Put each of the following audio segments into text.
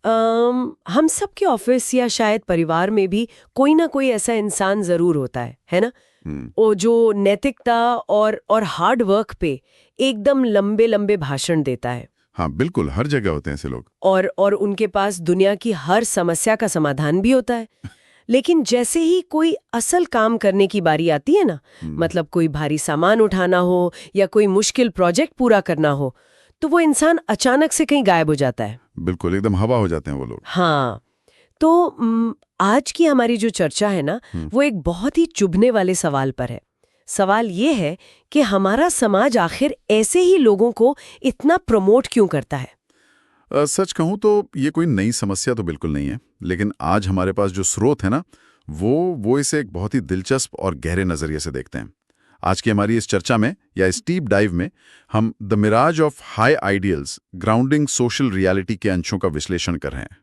हम सब के ऑफिस या शायद परिवार में भी कोई ना कोई ऐसा इंसान जरूर होता है ना? वो जो नैतिकता और हार्ड वर्क पे एकदम लंबे लंबे भाषण देता है। हाँ बिल्कुल, हर जगह होते हैं ऐसे लोग। और उनके पास दुनिया की हर समस्या का समाधान भी होता है। लेकिन जैसे ही कोई असल काम करने की बारी आती है ना, मतलब कोई भारी सामान उठाना हो या कोई मुश्किल प्रोजेक्ट पूरा करना हो, तो वो इंसान अचानक से कहीं गायब हो जाता है। बिल्कुल, एकदम हवा हो जाते हैं वो लोग। हाँ, तो आज की हमारी जो चर्चा है ना, वो एक बहुत ही चुभने वाले सवाल पर है। सवाल ये है कि हमारा समाज आखिर ऐसे ही लोगों को इतना प्रमोट क्यों करता है? सच कहूँ तो ये कोई नई समस्या तो बिल्कुल नहीं है, लेकिन आज हमारे पास जो स्रोत है ना, वो इसे एक बहुत ही दिलचस्प और गहरे नजरिए से देखते हैं। आज की हमारी इस चर्चा में या इस डीप डाइव में हम the mirage of high ideals grounding social reality के अंशों का विश्लेषण कर रहे हैं।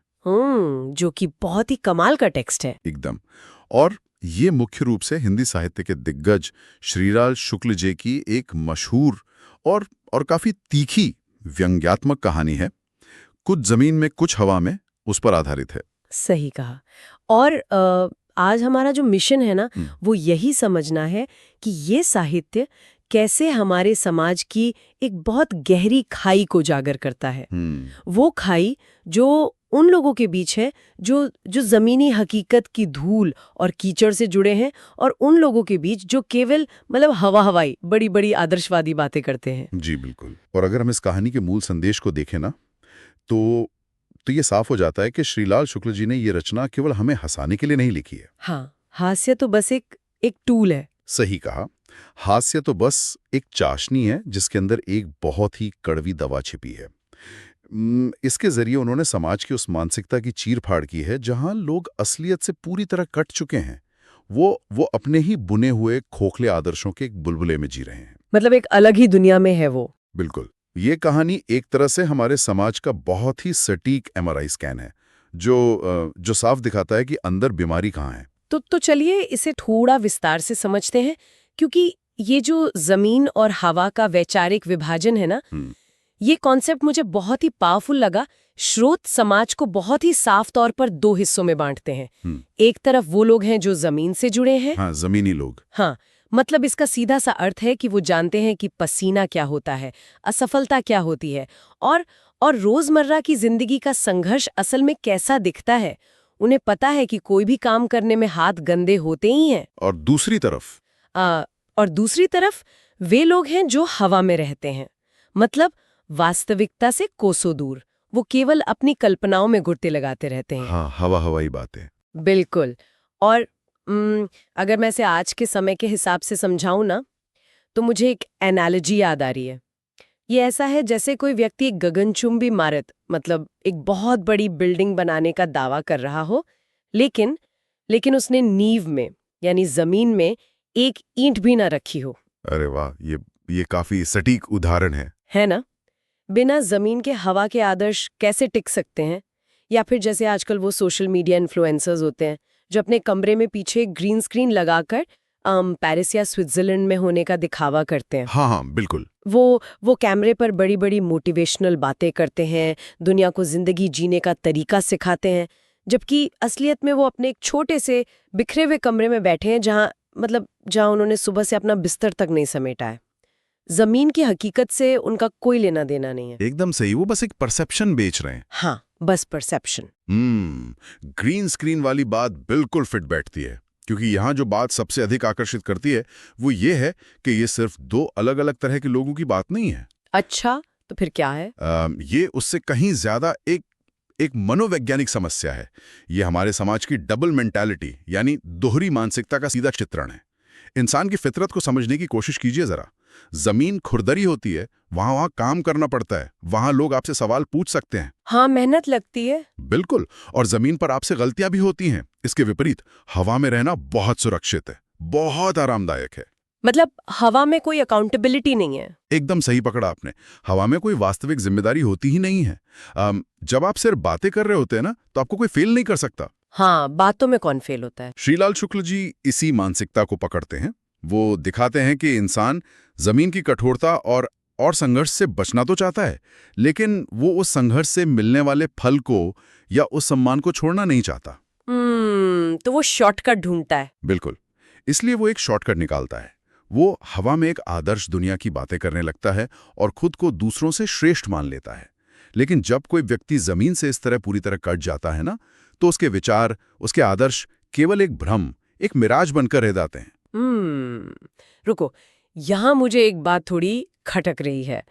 जो कि बहुत ही कमाल का टेक्स्ट है। एकदम। और ये मुख्य रूप से हिंदी साहित्य के दिग्गज श्रीलाल शुक्ल जी की एक मशहूर और काफी तीखी व्यंग्यात्मक कहानी है, कुछ जमीन में कुछ हवा में, उस पर आधारित है। सही कहा। और आज हमारा जो मिशन है ना, वो यही समझना है कि ये साहित्य कैसे हमारे समाज की एक बहुत गहरी खाई को जागर करता है। वो खाई जो उन लोगों के बीच है जो जमीनी हकीकत की धूल और कीचड़ से जुड़े हैं, और उन लोगों के बीच जो केवल मतलब हवाई बड़ी बड़ी आदर्शवादी बातें करते हैं। जी बिल्कुल। और अगर हम इस कहानी के मूल संदेश को देखें ना, तो ये साफ हो जाता है कि श्रीलाल शुक्ल जी ने ये रचना केवल हमें हंसाने के लिए नहीं लिखी है। हाँ, हास्य तो बस एक टूल है। सही कहा। हास्य तो बस एक चाशनी है जिसके अंदर एक बहुत ही कड़वी दवा छिपी है। इसके जरिए उन्होंने समाज की उस मानसिकता की चीर-फाड़ की है जहां लोग असलियत से पूरी तरह कट चुके हैं। वो अपने ही बुने हुए खोखले आदर्शों के एक बुलबुले में जी रहे हैं। मतलब एक अलग ही दुनिया में है वो। बिल्कुल। ये कहानी एक तरह से हमारे समाज का बहुत ही सटीक एमआरआई स्कैन है, जो साफ दिखाता है कि अंदर बीमारी कहाँ है। तो चलिए इसे थोड़ा विस्तार से समझते हैं, क्योंकि ये जो जमीन और हवा का वैचारिक विभाजन है ना, ये कॉन्सेप्ट मुझे बहुत ही पावरफुल लगा। स्रोत समाज को बहुत ही साफ तौर पर दो हिस्सों में बांटते हैं। एक तरफ वो लोग हैं जो जमीन से जुड़े हैं। हाँ, जमीनी लोग। हाँ, मतलब इसका सीधा सा अर्थ है कि वो जानते हैं कि पसीना क्या होता है, असफलता क्या होती है, और रोजमर्रा की जिंदगी का संघर्ष असल में कैसा दिखता है। उन्हें पता है कि कोई भी काम करने में हाथ गंदे होते ही हैं। और दूसरी तरफ वे लोग हैं जो हवा में रहते हैं, मतलब वास्तविकता से कोसों दूर। वो केवल अपनी कल्पनाओं में गुर्ते लगाते रहते हैं। हाँ, हवाई बातें। बिल्कुल। और अगर मैं इसे आज के समय के हिसाब से समझाऊं ना, तो मुझे एक एनालॉजी याद आ रही है। ये ऐसा है जैसे कोई व्यक्ति एक गगनचुंबी इमारत, मतलब एक बहुत बड़ी बिल्डिंग बनाने का दावा कर रहा हो, लेकिन उसने नींव में यानी जमीन में एक ईंट भी ना रखी हो। अरे वाह, ये काफी सटीक उदाहरण है ना? बिना जमीन के हवा के आदर्श कैसे टिक सकते हैं? या फिर जैसे आजकल वो सोशल मीडिया इन्फ्लुएंसर्स होते हैं जो अपने कमरे में पीछे ग्रीन स्क्रीन लगाकर पेरिस या स्विट्जरलैंड में होने का दिखावा करते हैं। हाँ, बिल्कुल। वो कैमरे पर बड़ी बड़ी मोटिवेशनल बातें करते हैं, दुनिया को जिंदगी जीने का तरीका सिखाते हैं, जबकि असलियत में वो अपने एक छोटे से बिखरे हुए कमरे में बैठे हैं जहां उन्होंने सुबह से अपना बिस्तर तक नहीं समेटा है। जमीन की हकीकत से उनका कोई लेना देना नहीं है। एकदम सही, वो बस एक परसेप्शन बेच रहे हैं। हाँ, बस परसेप्शन। ग्रीन स्क्रीन वाली बात बिल्कुल फिट बैठती है, क्योंकि यहाँ जो बात सबसे अधिक आकर्षित करती है वो ये है कि ये सिर्फ दो अलग अलग तरह के लोगों की बात नहीं है। अच्छा, तो फिर क्या है? ये उससे कहीं ज्यादा एक मनोवैज्ञानिक समस्या है। ये हमारे समाज की डबल मेंटालिटी यानी दोहरी मानसिकता का सीधा चित्रण है। इंसान की फितरत को समझने की कोशिश कीजिए जरा। जमीन खुरदरी होती है, वहां काम करना पड़ता है, वहां लोग आपसे सवाल पूछ सकते हैं। हाँ, मेहनत लगती है। बिल्कुल। और जमीन पर आपसे गलतियां भी होती हैं। इसके विपरीत हवा में रहना बहुत सुरक्षित है, बहुत आरामदायक है। मतलब हवा में कोई अकाउंटेबिलिटी नहीं है। एकदम सही पकड़ा आपने। हवा में कोई वास्तविक जिम्मेदारी होती ही नहीं है। जब आप सिर्फ बातें कर रहे होते हैं ना, तो आपको कोई फेल नहीं कर सकता। हाँ, बातों में कौन फेल होता है? श्रीलाल शुक्ल जी इसी मानसिकता को पकड़ते हैं। वो दिखाते हैं कि इंसान जमीन की कठोरता और और संघर्ष से बचना तो चाहता है, लेकिन वो उस संघर्ष से मिलने वाले फल को या उस सम्मान को छोड़ना नहीं चाहता। तो वो शॉर्टकट ढूंढता है। बिल्कुल, इसलिए वो एक शॉर्टकट निकालता है। वो हवा में एक आदर्श दुनिया की बातें करने लगता है और खुद को दूसरों से श्रेष्ठ मान लेता है। लेकिन जब कोई व्यक्ति जमीन से इस तरह पूरी तरह कट जाता है ना, तो उसके विचार, उसके आदर्श केवल एक भ्रम, एक मिराज बनकर रह जाते हैं। रुको, यहाँ मुझे एक बात थोड़ी खटक रही है।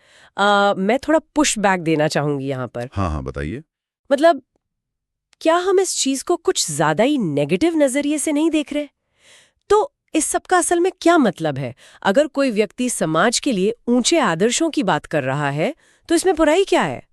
मैं थोड़ा पुश बैक देना चाहूंगी यहाँ पर। हाँ, बताइए। मतलब क्या हम इस चीज को कुछ ज्यादा ही नेगेटिव नजरिए से नहीं देख रहे? तो इस सब का असल में क्या मतलब है? अगर कोई व्यक्ति समाज के लिए ऊंचे आदर्शों की बात कर रहा है, तो इसमें बुराई क्या है?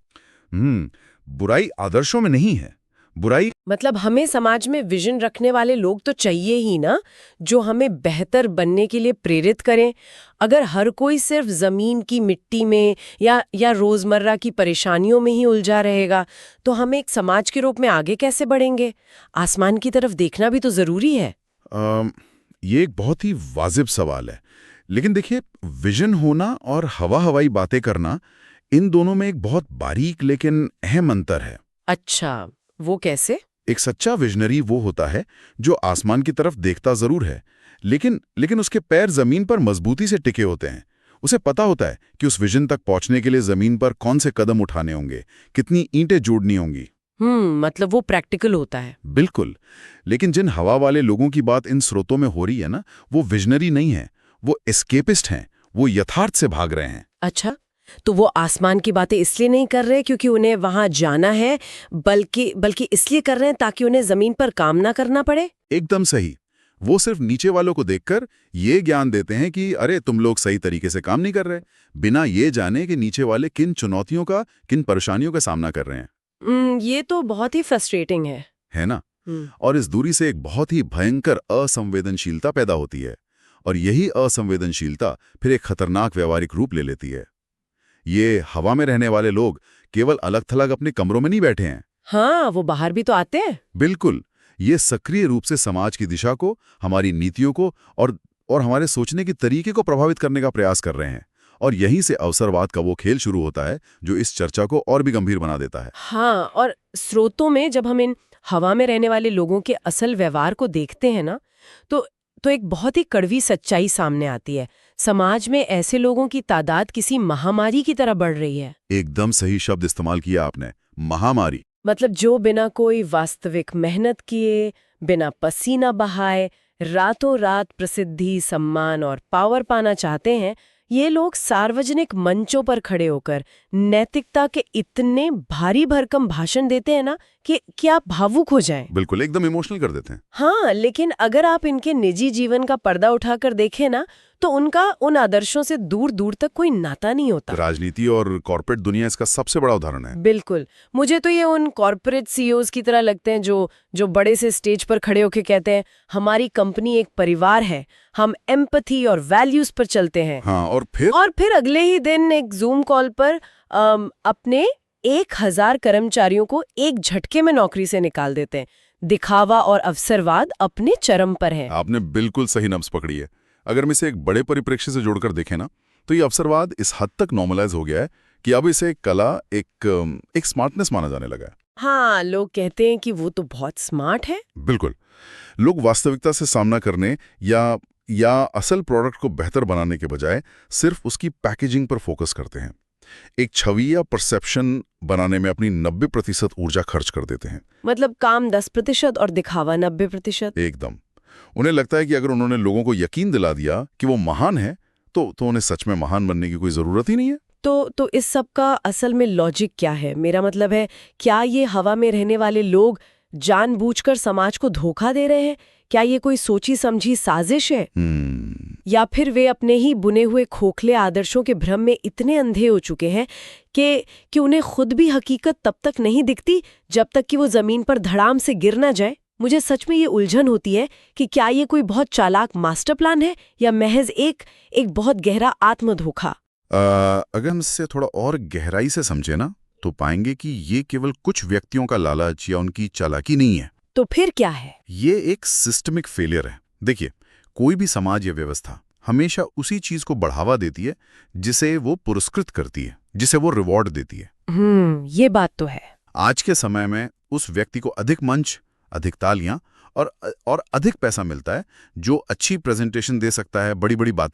बुराई आदर्शों में नहीं है। बुराई मतलब हमें समाज में विजन रखने वाले लोग तो चाहिए ही ना, जो हमें बेहतर बनने के लिए प्रेरित करें। अगर हर कोई सिर्फ जमीन की मिट्टी में या रोजमर्रा की परेशानियों में ही उलझा रहेगा, तो हम एक समाज के रूप में आगे कैसे बढ़ेंगे? आसमान की तरफ देखना भी तो जरूरी है। ये एक बहुत ही वाजिब सवाल है। लेकिन देखिए, विजन होना और हवाई बातें करना, इन दोनों में एक बहुत बारीक लेकिन अहम अंतर है। अच्छा, वो कैसे? एक सच्चा विजनरी वो होता है जो आसमान की तरफ देखता जरूर है, लेकिन उसके पैर जमीन पर मजबूती से टिके होते हैं। उसे पता होता है कि उस विजन तक पहुंचने के लिए जमीन पर कौन से कदम उठाने होंगे, कितनी ईंटें जोड़नी होंगी। मतलब वो प्रैक्टिकल होता है। बिल्कुल। लेकिन जिन हवा वाले लोगों की बात इन स्रोतों में हो रही है ना, वो विजनरी नहीं है, वो एस्केपिस्ट हैं, वो यथार्थ से भाग रहे हैं। अच्छा, तो वो आसमान की बातें इसलिए नहीं कर रहे क्योंकि उन्हें वहां जाना है, बल्कि इसलिए कर रहे हैं ताकि उन्हें जमीन पर काम ना करना पड़े। एकदम सही। वो सिर्फ नीचे वालों को देखकर ये ज्ञान देते हैं कि अरे तुम लोग सही तरीके से काम नहीं कर रहे, बिना ये जाने कि नीचे वाले किन चुनौतियों का, किन परेशानियों का सामना कर रहे हैं। ये तो बहुत ही फ्रस्ट्रेटिंग है ना? और इस दूरी से एक बहुत ही भयंकर असंवेदनशीलता पैदा होती है, और यही असंवेदनशीलता फिर एक खतरनाक व्यवहारिक रूप ले लेती है। ये हवा में रहने वाले लोग केवल अलग थलग अपने कमरों में नहीं बैठे हैं। हाँ, वो बाहर भी तो आते हैं। बिल्कुल, ये सक्रिय रूप से समाज की दिशा को, हमारी नीतियों को और हमारे सोचने के तरीके को प्रभावित करने का प्रयास कर रहे हैं। और यहीं से अवसरवाद का वो खेल शुरू होता है जो इस चर्चा को और भी गंभीर बना देता है। हाँ, और स्रोतों में जब हम इन हवा में रहने वाले लोगों के असल व्यवहार को देखते हैं ना, तो एक बहुत ही कड़वी सच्चाई सामने आती है। समाज में ऐसे लोगों की तादाद किसी महामारी की तरह बढ़ रही है। एकदम सही शब्द इस्तेमाल किया आपने, महामारी। मतलब जो बिना कोई वास्तविक मेहनत किए, बिना पसीना बहाए, रातों रात प्रसिद्धि, सम्मान और पावर पाना चाहते हैं, ये लोग सार्वजनिक मंचों पर खड़े होकर नैतिकता के इतने भारी भरकम भाषण देते हैं ना कि आप भावुक हो जाएं। बिल्कुल, एकदम इमोशनल कर देते हैं। हाँ, लेकिन अगर आप इनके निजी जीवन का पर्दा उठाकर देखें ना, तो उनका उन आदर्शों से दूर दूर तक कोई नाता नहीं होता। राजनीति और कॉर्पोरेट दुनिया इसका सबसे बड़ा उदाहरण है। बिल्कुल, मुझे तो ये उन कॉर्पोरेट सीईओज की तरह लगते हैं जो बड़े से स्टेज पर खड़े होकर कहते हैं, हमारी कंपनी एक परिवार है, हम एम्पैथी और वैल्यूज पर चलते हैं। हाँ, और फिर अगले ही दिन एक जूम कॉल पर अपने 1000 कर्मचारियों को एक झटके में नौकरी से निकाल देते हैं। दिखावा और अवसरवाद अपने चरम पर है। आपने बिल्कुल सही नब्ज पकड़ी है। अगर हम इसे एक बड़े परिप्रेक्ष्य से जोड़कर देखें ना, तो ये अवसरवाद इस हद तक नॉर्मलाइज हो गया है कि अब इसे एक कला, एक स्मार्टनेस माना जाने लगा है। हाँ, लोग कहते हैं कि वो तो बहुत स्मार्ट है। बिल्कुल, लोग वास्तविकता से सामना करने या असल प्रोडक्ट को बेहतर बनाने के बजाय सिर्फ उसकी पैकेजिंग पर फोकस करते हैं। एक छवि या परसेप्शन बनाने में अपनी 90% ऊर्जा खर्च कर देते हैं। मतलब काम 10% और दिखावा 90%। एकदम। उन्हें लगता है कि अगर उन्होंने लोगों को यकीन दिला दिया कि वो महान है, तो उन्हें सच में महान बनने की कोई जरूरत ही नहीं है। तो इस सब का असल में लॉजिक क्या है? मेरा मतलब है, क्या ये हवा में रहने वाले लोग जानबूझकर समाज को धोखा दे रहे हैं? क्या ये कोई सोची समझी साजिश है? या फिर वे अपने ही बुने हुए खोखले आदर्शों के भ्रम में इतने अंधे हो चुके हैं कि उन्हें खुद भी हकीकत तब तक नहीं दिखती जब तक कि वो जमीन पर धड़ाम से गिर ना जाए? मुझे सच में ये उलझन होती है कि क्या ये कोई बहुत चालाक मास्टर प्लान है या महज एक बहुत गहरा आत्मधोखा। अगर हम इससे थोड़ा और गहराई से समझे ना, तो पाएंगे कि ये केवल कुछ व्यक्तियों का लालच या उनकी चालाकी नहीं है। तो फिर क्या है? ये एक सिस्टमिक फेलियर है। देखिए, कोई भी समाज या व्यवस्था हमेशा उसी चीज को बढ़ावा देती है जिसे वो पुरस्कृत करती है, जिसे वो रिवॉर्ड देती है। ये बात तो है। आज के समय में उस व्यक्ति को अधिक मंच, अधिक तालियां और अधिक पैसा मिलता है, जो अच्छी प्रेजेंटेशन दे सकता है, बड़ी बड़ी बातें